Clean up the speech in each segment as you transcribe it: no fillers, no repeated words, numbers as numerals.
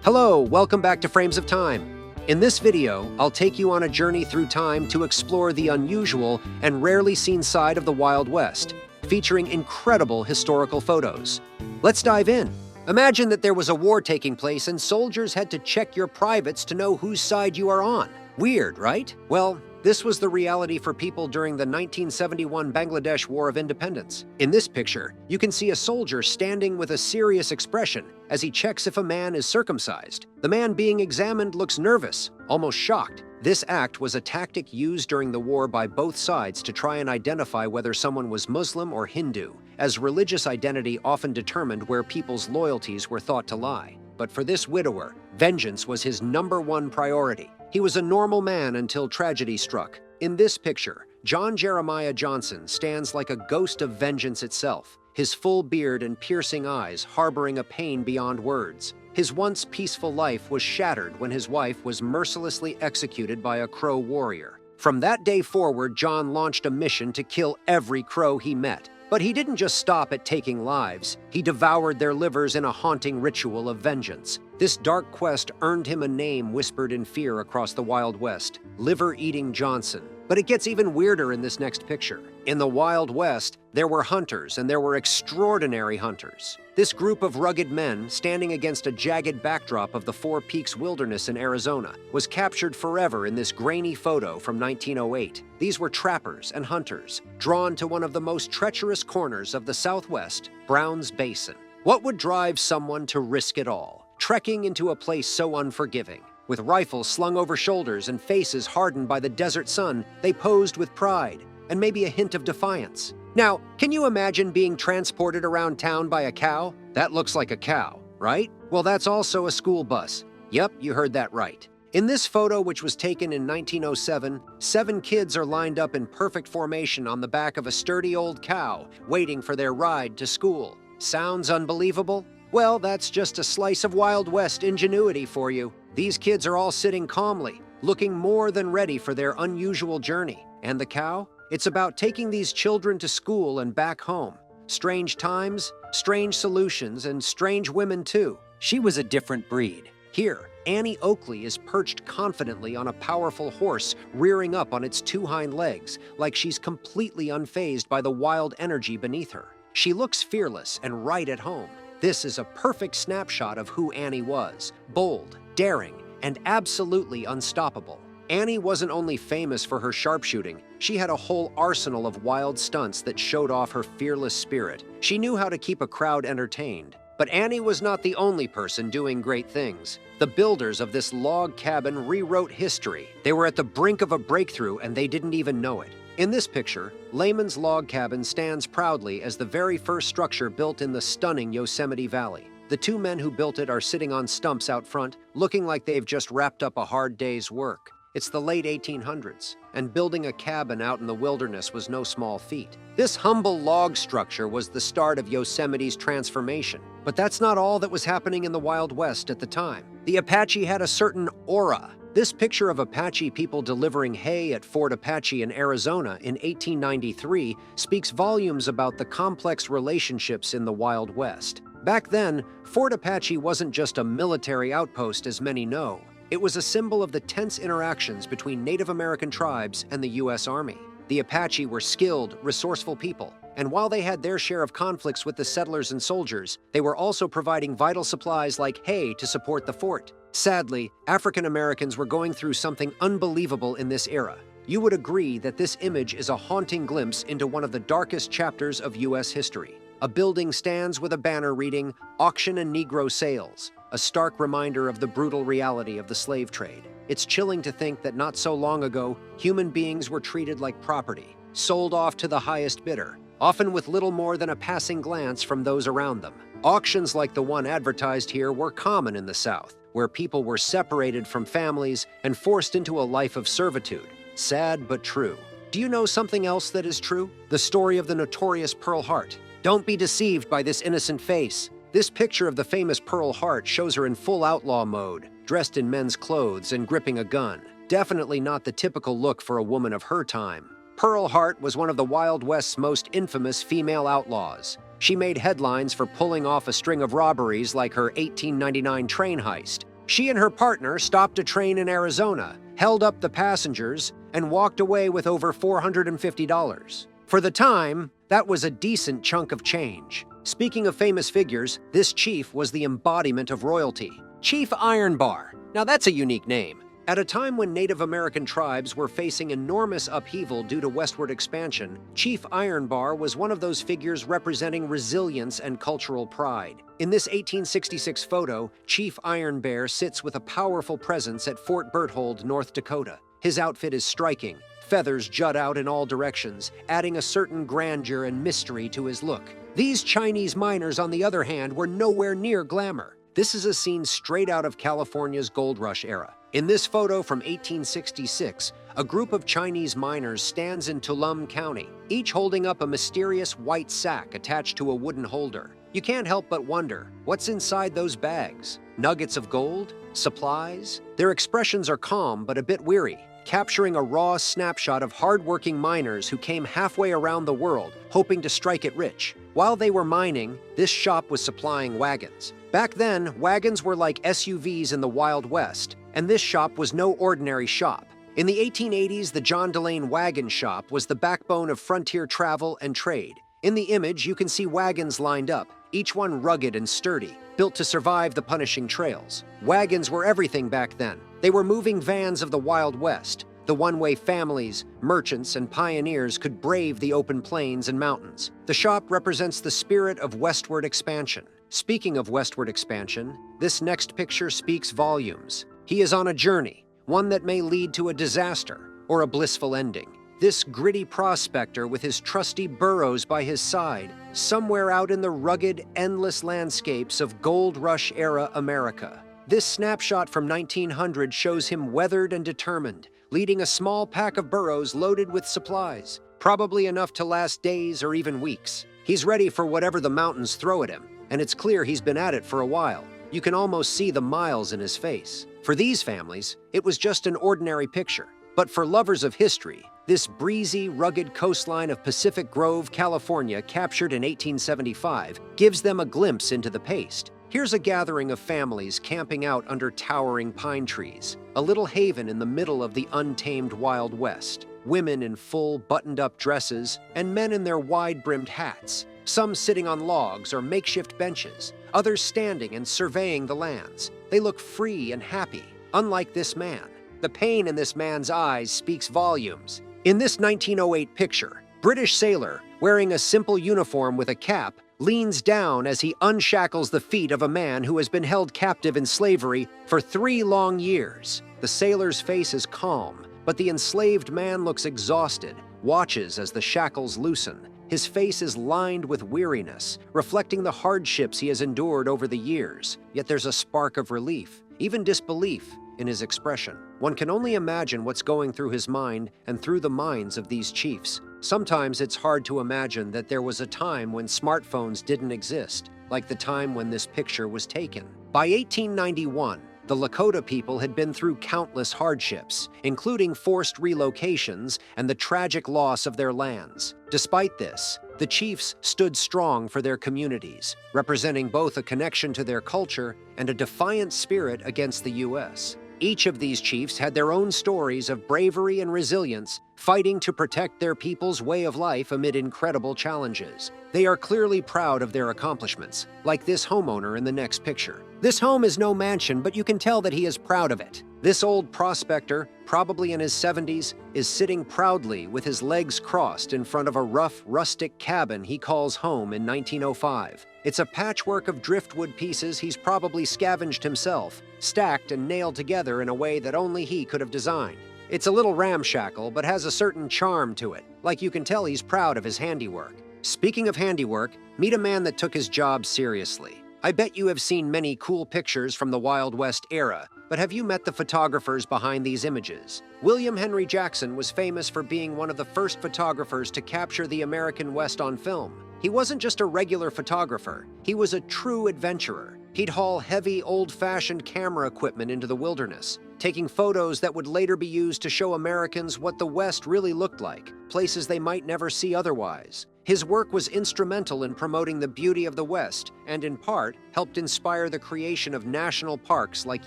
Hello, welcome back to Frames of Time. In this video, I'll take you on a journey through time to explore the unusual and rarely seen side of the Wild West, featuring incredible historical photos. Let's dive in. Imagine that there was a war taking place and soldiers had to check your privates to know whose side you are on. Weird, right? Well, this was the reality for people during the 1971 Bangladesh War of Independence. In this picture, you can see a soldier standing with a serious expression as he checks if a man is circumcised. The man being examined looks nervous, almost shocked. This act was a tactic used during the war by both sides to try and identify whether someone was Muslim or Hindu, as religious identity often determined where people's loyalties were thought to lie. But for this widower, vengeance was his #1 priority. He was a normal man until tragedy struck. In this picture, John Jeremiah Johnson stands like a ghost of vengeance itself, his full beard and piercing eyes harboring a pain beyond words. His once peaceful life was shattered when his wife was mercilessly executed by a Crow warrior. From that day forward, John launched a mission to kill every Crow he met. But he didn't just stop at taking lives. He devoured their livers in a haunting ritual of vengeance. This dark quest earned him a name whispered in fear across the Wild West, Liver-Eating Johnson. But it gets even weirder in this next picture. In the Wild West, there were hunters, and there were extraordinary hunters. This group of rugged men, standing against a jagged backdrop of the Four Peaks Wilderness in Arizona, was captured forever in this grainy photo from 1908. These were trappers and hunters, drawn to one of the most treacherous corners of the Southwest, Browns Basin. What would drive someone to risk it all, trekking into a place so unforgiving? With rifles slung over shoulders and faces hardened by the desert sun, they posed with pride and maybe a hint of defiance. Now, can you imagine being transported around town by a cow? That looks like a cow, right? Well, that's also a school bus. Yep, you heard that right. In this photo, which was taken in 1907, 7 kids are lined up in perfect formation on the back of a sturdy old cow, waiting for their ride to school. Sounds unbelievable? Well, that's just a slice of Wild West ingenuity for you. These kids are all sitting calmly, looking more than ready for their unusual journey. And the cow? It's about taking these children to school and back home. Strange times, strange solutions, and strange women too. She was a different breed. Here, Annie Oakley is perched confidently on a powerful horse, rearing up on its 2 hind legs, like she's completely unfazed by the wild energy beneath her. She looks fearless and right at home. This is a perfect snapshot of who Annie was: bold, daring, and absolutely unstoppable. Annie wasn't only famous for her sharpshooting, she had a whole arsenal of wild stunts that showed off her fearless spirit. She knew how to keep a crowd entertained. But Annie was not the only person doing great things. The builders of this log cabin rewrote history. They were at the brink of a breakthrough and they didn't even know it. In this picture, Lehman's Log Cabin stands proudly as the very first structure built in the stunning Yosemite Valley. The 2 men who built it are sitting on stumps out front, looking like they've just wrapped up a hard day's work. It's the late 1800s, and building a cabin out in the wilderness was no small feat. This humble log structure was the start of Yosemite's transformation. But that's not all that was happening in the Wild West at the time. The Apache had a certain aura. This picture of Apache people delivering hay at Fort Apache in Arizona in 1893 speaks volumes about the complex relationships in the Wild West. Back then, Fort Apache wasn't just a military outpost as many know. It was a symbol of the tense interactions between Native American tribes and the U.S. Army. The Apache were skilled, resourceful people, and while they had their share of conflicts with the settlers and soldiers, they were also providing vital supplies like hay to support the fort. Sadly, African Americans were going through something unbelievable in this era. You would agree that this image is a haunting glimpse into one of the darkest chapters of U.S. history. A building stands with a banner reading, "Auction and Negro Sales," a stark reminder of the brutal reality of the slave trade. It's chilling to think that not so long ago, human beings were treated like property, sold off to the highest bidder, often with little more than a passing glance from those around them. Auctions like the one advertised here were common in the South, where people were separated from families and forced into a life of servitude. Sad but true. Do you know something else that is true? The story of the notorious Pearl Hart. Don't be deceived by this innocent face. This picture of the famous Pearl Hart shows her in full outlaw mode, dressed in men's clothes and gripping a gun. Definitely not the typical look for a woman of her time. Pearl Hart was one of the Wild West's most infamous female outlaws. She made headlines for pulling off a string of robberies like her 1899 train heist. She and her partner stopped a train in Arizona, held up the passengers, and walked away with over $450. For the time, that was a decent chunk of change. Speaking of famous figures, this chief was the embodiment of royalty. Chief Ironbar. Now that's a unique name. At a time when Native American tribes were facing enormous upheaval due to westward expansion, Chief Ironbar was one of those figures representing resilience and cultural pride. In this 1866 photo, Chief Ironbar sits with a powerful presence at Fort Berthold, North Dakota. His outfit is striking. Feathers jut out in all directions, adding a certain grandeur and mystery to his look. These Chinese miners, on the other hand, were nowhere near glamour. This is a scene straight out of California's gold rush era. In this photo from 1866, a group of Chinese miners stands in Tuolumne County, each holding up a mysterious white sack attached to a wooden holder. You can't help but wonder, what's inside those bags? Nuggets of gold? Supplies? Their expressions are calm but a bit weary, capturing a raw snapshot of hard-working miners who came halfway around the world, hoping to strike it rich. While they were mining, this shop was supplying wagons. Back then, wagons were like SUVs in the Wild West, and this shop was no ordinary shop. In the 1880s, the John Delane Wagon Shop was the backbone of frontier travel and trade. In the image, you can see wagons lined up, each one rugged and sturdy, built to survive the punishing trails. Wagons were everything back then. They were moving vans of the Wild West, the one-way families, merchants, and pioneers could brave the open plains and mountains. The shop represents the spirit of westward expansion. Speaking of westward expansion, this next picture speaks volumes. He is on a journey, one that may lead to a disaster or a blissful ending. This gritty prospector with his trusty burros by his side, somewhere out in the rugged, endless landscapes of Gold Rush-era America. This snapshot from 1900 shows him weathered and determined, leading a small pack of burros loaded with supplies, probably enough to last days or even weeks. He's ready for whatever the mountains throw at him, and it's clear he's been at it for a while. You can almost see the miles in his face. For these families, it was just an ordinary picture. But for lovers of history, this breezy, rugged coastline of Pacific Grove, California, captured in 1875, gives them a glimpse into the past. Here's a gathering of families camping out under towering pine trees, a little haven in the middle of the untamed Wild West. Women in full, buttoned-up dresses, and men in their wide-brimmed hats. Some sitting on logs or makeshift benches, others standing and surveying the lands. They look free and happy, unlike this man. The pain in this man's eyes speaks volumes. In this 1908 picture, British sailor, wearing a simple uniform with a cap, leans down as he unshackles the feet of a man who has been held captive in slavery for 3 long years. The sailor's face is calm, but the enslaved man looks exhausted, watches as the shackles loosen. His face is lined with weariness, reflecting the hardships he has endured over the years. Yet there's a spark of relief, even disbelief, in his expression. One can only imagine what's going through his mind and through the minds of these chiefs. Sometimes it's hard to imagine that there was a time when smartphones didn't exist, like the time when this picture was taken. By 1891, the Lakota people had been through countless hardships, including forced relocations and the tragic loss of their lands. Despite this, the chiefs stood strong for their communities, representing both a connection to their culture and a defiant spirit against the U.S. Each of these chiefs had their own stories of bravery and resilience, fighting to protect their people's way of life amid incredible challenges. They are clearly proud of their accomplishments, like this homeowner in the next picture. This home is no mansion, but you can tell that he is proud of it. This old prospector, probably in his 70s, is sitting proudly with his legs crossed in front of a rough, rustic cabin he calls home in 1905. It's a patchwork of driftwood pieces he's probably scavenged himself, stacked and nailed together in a way that only he could have designed. It's a little ramshackle, but has a certain charm to it, like you can tell he's proud of his handiwork. Speaking of handiwork, meet a man that took his job seriously. I bet you have seen many cool pictures from the Wild West era, but have you met the photographers behind these images? William Henry Jackson was famous for being one of the first photographers to capture the American West on film. He wasn't just a regular photographer, he was a true adventurer. He'd haul heavy, old-fashioned camera equipment into the wilderness, taking photos that would later be used to show Americans what the West really looked like, places they might never see otherwise. His work was instrumental in promoting the beauty of the West and, in part, helped inspire the creation of national parks like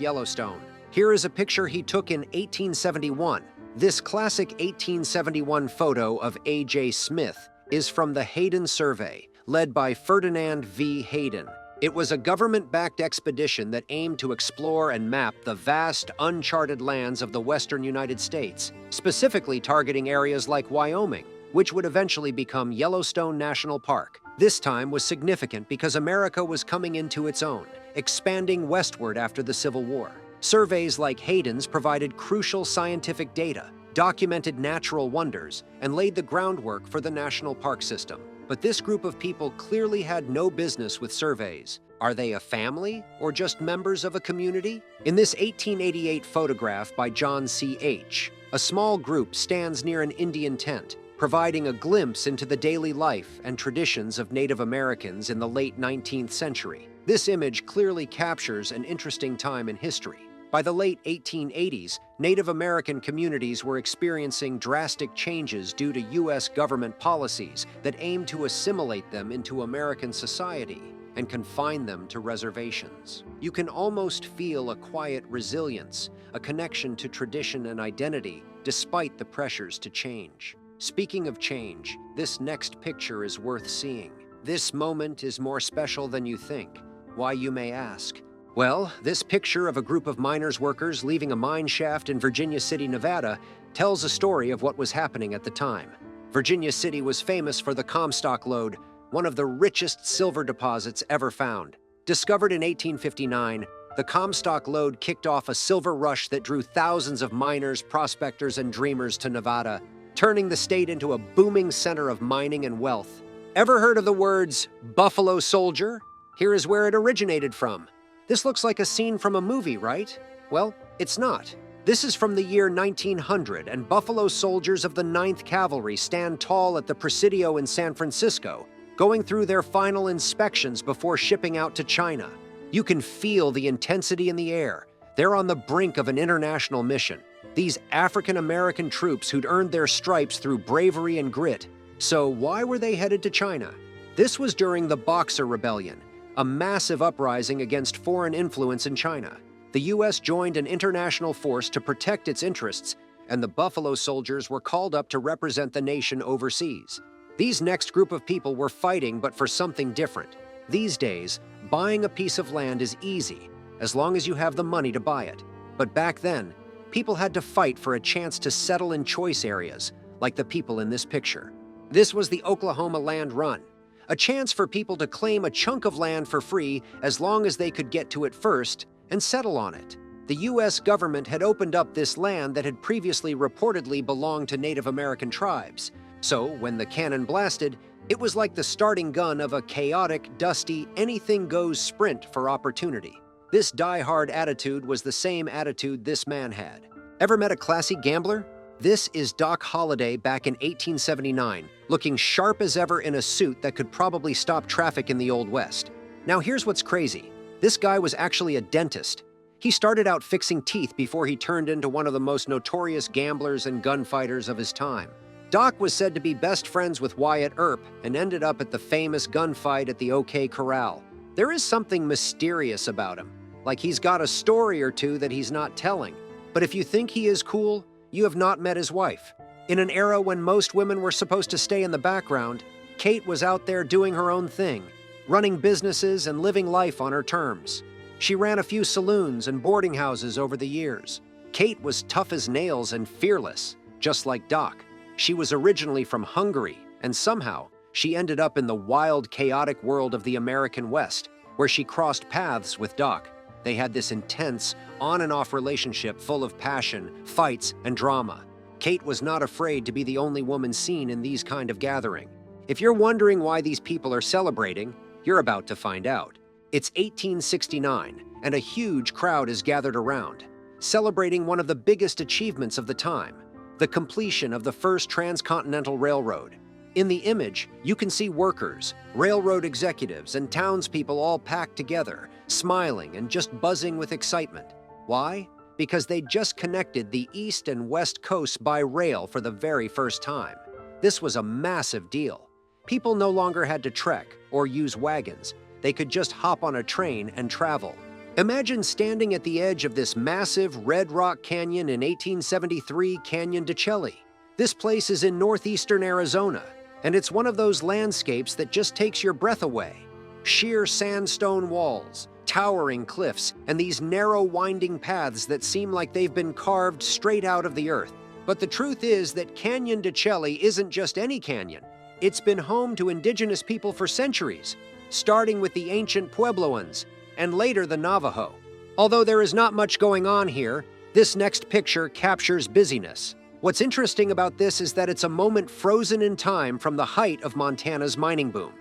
Yellowstone. Here is a picture he took in 1871. This classic 1871 photo of A.J. Smith is from the Hayden Survey, led by Ferdinand V. Hayden. It was a government-backed expedition that aimed to explore and map the vast, uncharted lands of the western United States, specifically targeting areas like Wyoming, which would eventually become Yellowstone National Park. This time was significant because America was coming into its own, expanding westward after the Civil War. Surveys like Hayden's provided crucial scientific data, documented natural wonders, and laid the groundwork for the national park system. But this group of people clearly had no business with surveys. Are they a family or just members of a community? In this 1888 photograph by John C. H., a small group stands near an Indian tent, providing a glimpse into the daily life and traditions of Native Americans in the late 19th century. This image clearly captures an interesting time in history. By the late 1880s, Native American communities were experiencing drastic changes due to U.S. government policies that aimed to assimilate them into American society and confine them to reservations. You can almost feel a quiet resilience, a connection to tradition and identity, despite the pressures to change. Speaking of change, this next picture is worth seeing. This moment is more special than you think. Why, you may ask? Well, this picture of a group of miners workers leaving a mine shaft in Virginia City, Nevada, tells a story of what was happening at the time. Virginia City was famous for the Comstock lode, one of the richest silver deposits ever found. Discovered in 1859, the Comstock lode kicked off a silver rush that drew thousands of miners, prospectors, and dreamers to Nevada, turning the state into a booming center of mining and wealth. Ever heard of the words "Buffalo Soldier"? Here is where it originated from. This looks like a scene from a movie, right? Well, it's not. This is from the year 1900, and Buffalo Soldiers of the 9th Cavalry stand tall at the Presidio in San Francisco, going through their final inspections before shipping out to China. You can feel the intensity in the air. They're on the brink of an international mission. These African-American troops who'd earned their stripes through bravery and grit. So why were they headed to China? This was during the Boxer Rebellion, a massive uprising against foreign influence in China. The U.S. joined an international force to protect its interests, and the Buffalo Soldiers were called up to represent the nation overseas. These next group of people were fighting, but for something different. These days, buying a piece of land is easy, as long as you have the money to buy it. But back then, people had to fight for a chance to settle in choice areas, like the people in this picture. This was the Oklahoma Land Run, a chance for people to claim a chunk of land for free as long as they could get to it first and settle on it. The U.S. government had opened up this land that had previously reportedly belonged to Native American tribes. So when the cannon blasted, it was like the starting gun of a chaotic, dusty, anything-goes sprint for opportunity. This die-hard attitude was the same attitude this man had. Ever met a classy gambler? This is Doc Holliday back in 1879, looking sharp as ever in a suit that could probably stop traffic in the Old West. Now here's what's crazy. This guy was actually a dentist. He started out fixing teeth before he turned into one of the most notorious gamblers and gunfighters of his time. Doc was said to be best friends with Wyatt Earp and ended up at the famous gunfight at the OK Corral. There is something mysterious about him, like he's got a story or two that he's not telling. But if you think he is cool, you have not met his wife. In an era when most women were supposed to stay in the background, Kate was out there doing her own thing, running businesses and living life on her terms. She ran a few saloons and boarding houses over the years. Kate was tough as nails and fearless, just like Doc. She was originally from Hungary, and somehow she ended up in the wild, chaotic world of the American West, where she crossed paths with Doc. They had this intense, on and off relationship full of passion, fights, and drama. Kate was not afraid to be the only woman seen in these kind of gathering. If you're wondering why these people are celebrating, you're about to find out. It's 1869, and a huge crowd is gathered around, celebrating one of the biggest achievements of the time, the completion of the first transcontinental railroad. In the image, you can see workers, railroad executives, and townspeople all packed together, smiling and just buzzing with excitement. Why? Because they just connected the East and West Coasts by rail for the very first time. This was a massive deal. People no longer had to trek or use wagons. They could just hop on a train and travel. Imagine standing at the edge of this massive Red Rock Canyon in 1873 Canyon de Chelly. This place is in northeastern Arizona, and it's one of those landscapes that just takes your breath away. Sheer sandstone walls, towering cliffs, and these narrow winding paths that seem like they've been carved straight out of the earth. But the truth is that Canyon de Chelly isn't just any canyon. It's been home to indigenous people for centuries, starting with the ancient Puebloans, and later the Navajo. Although there is not much going on here, this next picture captures busyness. What's interesting about this is that it's a moment frozen in time from the height of Montana's mining boom.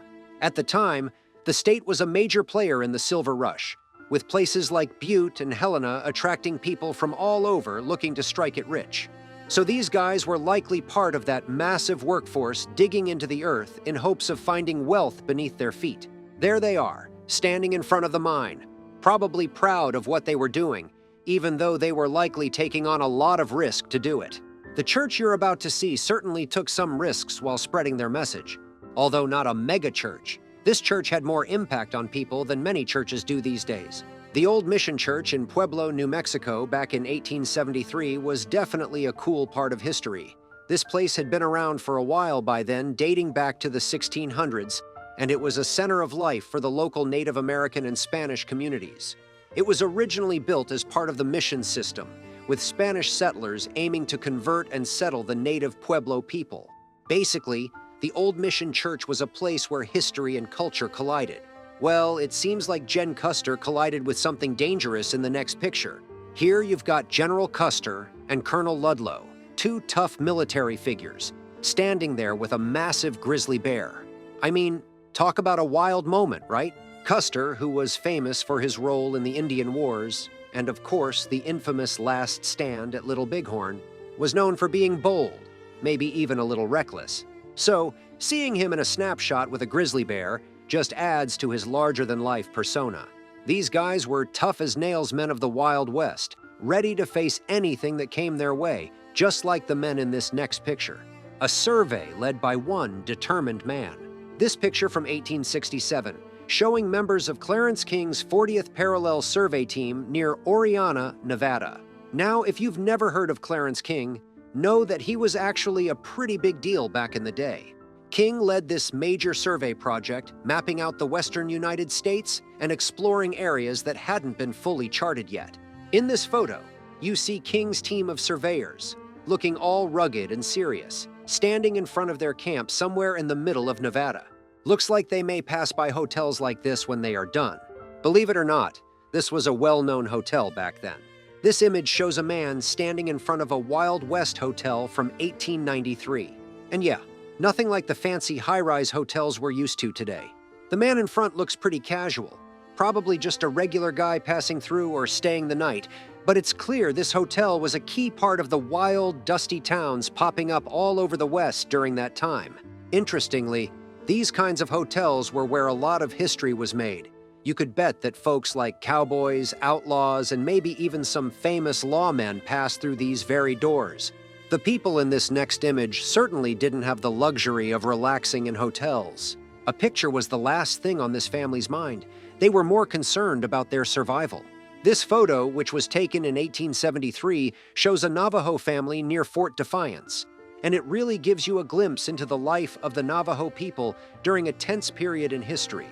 At the time, the state was a major player in the silver rush, with places like Butte and Helena attracting people from all over looking to strike it rich. So these guys were likely part of that massive workforce digging into the earth in hopes of finding wealth beneath their feet. There they are, standing in front of the mine, probably proud of what they were doing, even though they were likely taking on a lot of risk to do it. The church you're about to see certainly took some risks while spreading their message. Although not a mega church, this church had more impact on people than many churches do these days. The old mission church in Pueblo, New Mexico back in 1873 was definitely a cool part of history. This place had been around for a while by then, dating back to the 1600s, and it was a center of life for the local Native American and Spanish communities. It was originally built as part of the mission system, with Spanish settlers aiming to convert and settle the native Pueblo people. Basically, the old mission church was a place where history and culture collided. Well, it seems like Jen Custer collided with something dangerous in the next picture. Here you've got General Custer and Colonel Ludlow, two tough military figures, standing there with a massive grizzly bear. I mean, talk about a wild moment, right? Custer, who was famous for his role in the Indian Wars, and of course the infamous Last Stand at Little Bighorn, was known for being bold, maybe even a little reckless. So, seeing him in a snapshot with a grizzly bear just adds to his larger-than-life persona. These guys were tough-as-nails men of the Wild West, ready to face anything that came their way, just like the men in this next picture. A survey led by one determined man. This picture from 1867, showing members of Clarence King's 40th Parallel Survey Team near Oriana, Nevada. Now, if you've never heard of Clarence King, know that he was actually a pretty big deal back in the day. King led this major survey project, mapping out the western United States and exploring areas that hadn't been fully charted yet. In this photo, you see King's team of surveyors, looking all rugged and serious, standing in front of their camp somewhere in the middle of Nevada. Looks like they may pass by hotels like this when they are done. Believe it or not, this was a well-known hotel back then. This image shows a man standing in front of a Wild West hotel from 1893. And yeah, nothing like the fancy high-rise hotels we're used to today. The man in front looks pretty casual, probably just a regular guy passing through or staying the night, but it's clear this hotel was a key part of the wild, dusty towns popping up all over the West during that time. Interestingly, these kinds of hotels were where a lot of history was made. You could bet that folks like cowboys, outlaws, and maybe even some famous lawmen passed through these very doors. The people in this next image certainly didn't have the luxury of relaxing in hotels. A picture was the last thing on this family's mind. They were more concerned about their survival. This photo, which was taken in 1873, shows a Navajo family near Fort Defiance, and it really gives you a glimpse into the life of the Navajo people during a tense period in history.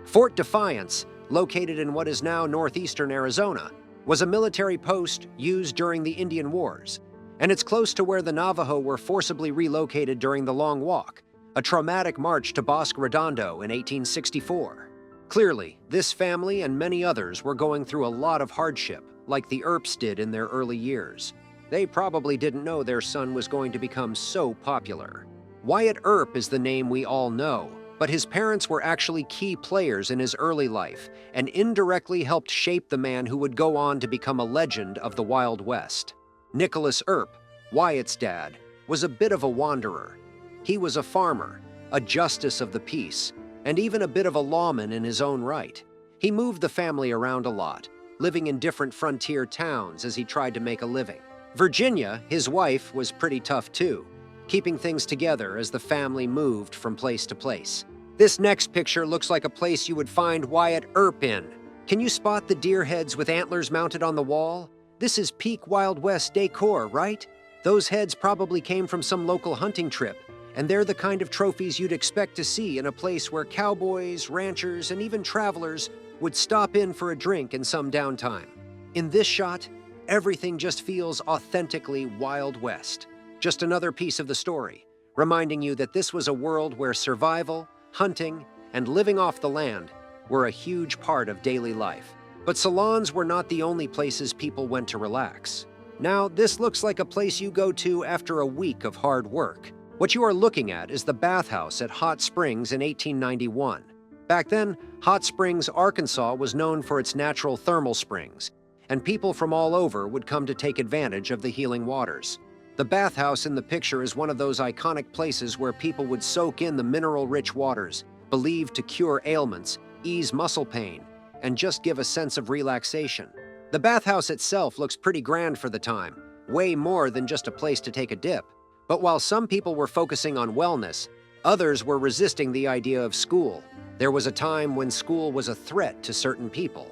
Fort Defiance, located in what is now northeastern Arizona, was a military post used during the Indian Wars, and it's close to where the Navajo were forcibly relocated during the Long Walk, a traumatic march to Bosque Redondo in 1864. Clearly, this family and many others were going through a lot of hardship, like the Earps did in their early years. They probably didn't know their son was going to become so popular. Wyatt Earp is the name we all know, but his parents were actually key players in his early life and indirectly helped shape the man who would go on to become a legend of the Wild West. Nicholas Earp, Wyatt's dad, was a bit of a wanderer. He was a farmer, a justice of the peace, and even a bit of a lawman in his own right. He moved the family around a lot, living in different frontier towns as he tried to make a living. Virginia, his wife, was pretty tough too. keeping things together as the family moved from place to place. This next picture looks like a place you would find Wyatt Earp in. Can you spot the deer heads with antlers mounted on the wall? This is peak Wild West decor, right? Those heads probably came from some local hunting trip, and they're the kind of trophies you'd expect to see in a place where cowboys, ranchers, and even travelers would stop in for a drink in some downtime. In this shot, everything just feels authentically Wild West. Just another piece of the story, reminding you that this was a world where survival, hunting, and living off the land were a huge part of daily life. But salons were not the only places people went to relax. Now, this looks like a place you go to after a week of hard work. What you are looking at is the bathhouse at Hot Springs in 1891. Back then, Hot Springs, Arkansas was known for its natural thermal springs, and people from all over would come to take advantage of the healing waters. The bathhouse in the picture is one of those iconic places where people would soak in the mineral-rich waters, believed to cure ailments, ease muscle pain, and just give a sense of relaxation. The bathhouse itself looks pretty grand for the time, way more than just a place to take a dip. But while some people were focusing on wellness, others were resisting the idea of school. There was a time when school was a threat to certain people.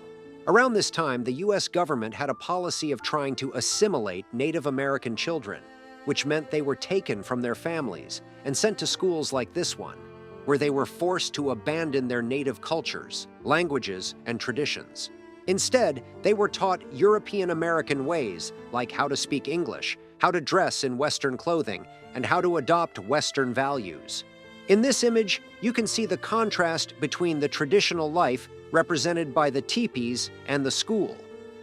Around this time, the U.S. government had a policy of trying to assimilate Native American children, which meant they were taken from their families and sent to schools like this one, where they were forced to abandon their native cultures, languages, and traditions. Instead, they were taught European American ways, like how to speak English, how to dress in Western clothing, and how to adopt Western values. In this image, you can see the contrast between the traditional life represented by the teepees and the school,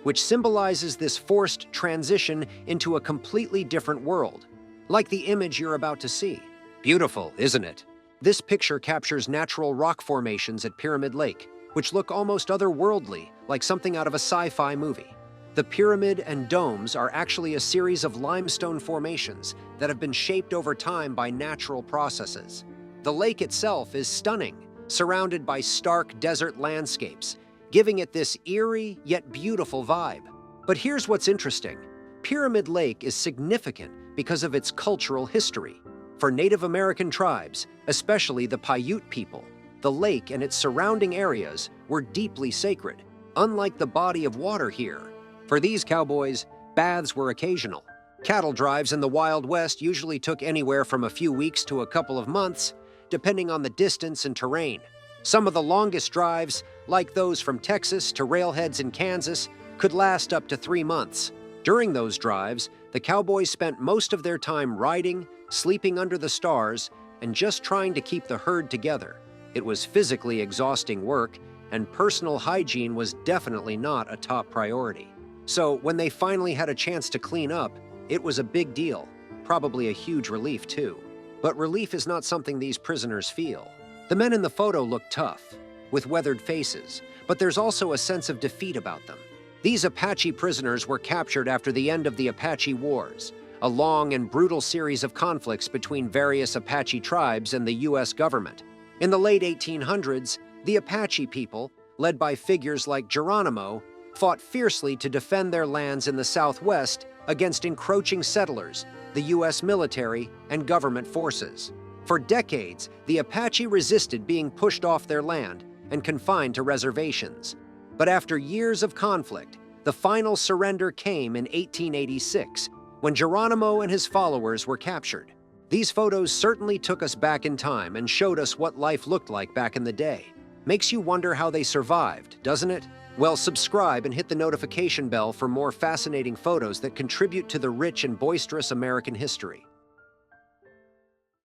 which symbolizes this forced transition into a completely different world, like the image you're about to see. Beautiful, isn't it? This picture captures natural rock formations at Pyramid Lake, which look almost otherworldly, like something out of a sci-fi movie. The pyramid and domes are actually a series of limestone formations that have been shaped over time by natural processes. The lake itself is stunning, surrounded by stark desert landscapes, giving it this eerie yet beautiful vibe. But here's what's interesting. Pyramid Lake is significant because of its cultural history. For Native American tribes, especially the Paiute people, the lake and its surrounding areas were deeply sacred, unlike the body of water here. For these cowboys, baths were occasional. Cattle drives in the Wild West usually took anywhere from a few weeks to a couple of months, depending on the distance and terrain. Some of the longest drives, like those from Texas to railheads in Kansas, could last up to 3 months. During those drives, the cowboys spent most of their time riding, sleeping under the stars, and just trying to keep the herd together. It was physically exhausting work, and personal hygiene was definitely not a top priority. So when they finally had a chance to clean up, it was a big deal, probably a huge relief too. But relief is not something these prisoners feel. The men in the photo look tough, with weathered faces, but there's also a sense of defeat about them. These Apache prisoners were captured after the end of the Apache Wars, a long and brutal series of conflicts between various Apache tribes and the U.S. government. In the late 1800s, the Apache people, led by figures like Geronimo, fought fiercely to defend their lands in the Southwest against encroaching settlers, the U.S. military, and government forces. For decades, the Apache resisted being pushed off their land and confined to reservations. But after years of conflict, the final surrender came in 1886, when Geronimo and his followers were captured. These photos certainly took us back in time and showed us what life looked like back in the day. Makes you wonder how they survived, doesn't it? Well, subscribe and hit the notification bell for more fascinating photos that contribute to the rich and boisterous American history.